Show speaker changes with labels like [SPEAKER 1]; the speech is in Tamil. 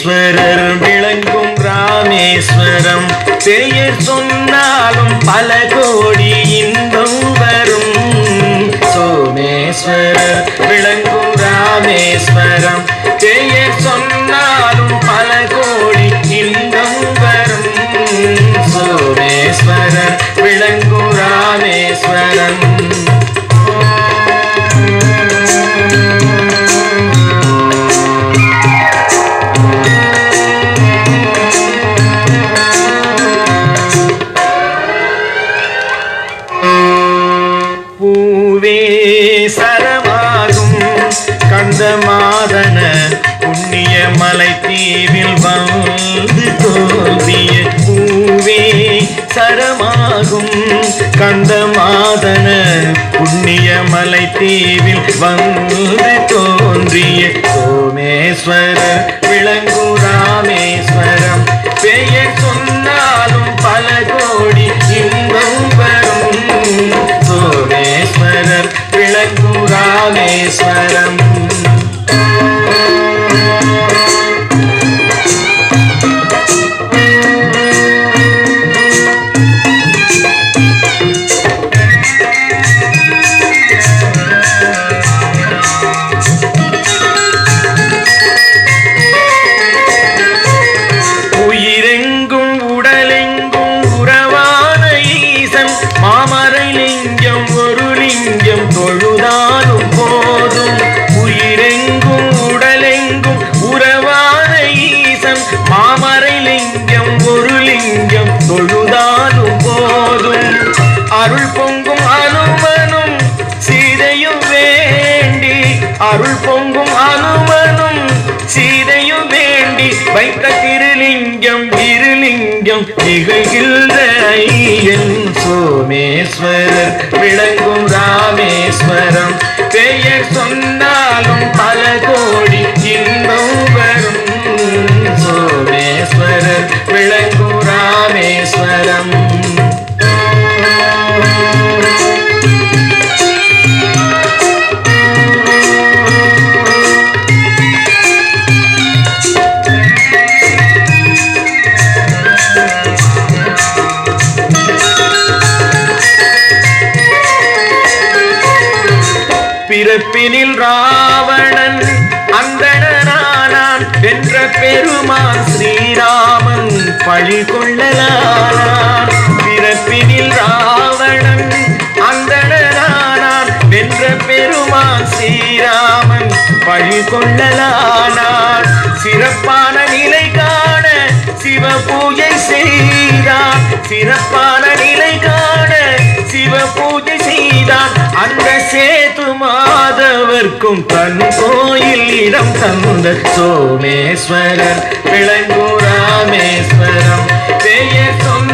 [SPEAKER 1] சோமேஸ்வரர் விளங்கும் ராமேஸ்வரம் பெயர் சொன்னாலும் பல கோடி இன்பம் வரும். சோமேஸ்வரர் விளங்கும் ராமேஸ்வரம் பெயர் சொன்னாலும் பல கோடி இன்பம் வரும். சோமேஸ்வரர் விளங்கும் ராமேஸ்வரம். பூவே சரமாகும் கந்தமாதன புண்ணிய மலை தீவில் வந்து தோன்றிய பூவே சரமாகும் கந்தமாதன புண்ணிய மலை தீவில் வந்து தோன்றிய சோமேஸ்வரர் விளங்கும் ராமேஸ்வரம் பெயர் சொன்னாலும் பல கோடி இன்பம் வரும். சோமேஸ்வரர் விளங்கும் ராமேஸ்வரம். உயிரெங்கும் உடலெங்கும் உறவான ஈசன் மாமரை லிங்கம் ஒரு லிங்கம் தொழுதாலும் போதும். உயிரெங்கும் உடலெங்கும் உறவான ஈசன் மாமரை லிங்கம் ஒரு லிங்கம் தொழுதாலும் போதும். அருள் பொங்கும் அனுமனும் சீதையும் வேண்டி அருள் பொங்கும் அனுமனும் சீதையும் வேண்டி வைத்த திருலிங்கம் இருலிங்கம் திகழ்கின்ற ஐயன். சோமேஸ்வரர் விளங்கும் ராமேஸ்வரம் பெயர் சொன்னாலும் பல கோடி இன்பம் வரும். சோமேஸ்வரர் விளங்கும் ராமேஸ்வரம். பிறப்பினில் ராவணன் அந்தணனானான் வென்ற பெருமான் ஸ்ரீராமன் பழி கொள்ளலானான். பிறப்பினில் ராவணன் அந்தணனானான் வென்ற பெருமான் ஸ்ரீராமன் பழி கொள்ளலானான். சிறப்பான நிலை காண சிவ பூஜை செய்தான். சிறப்பான நிலை காண சிவ பூஜை செய்தான். அந்த சேது மாதவர்க்கும் தன் கோயில் இடம் தந்த சோமேஸ்வரர் விளங்கும் ராமேஸ்வரம் பெயர் சொன்ன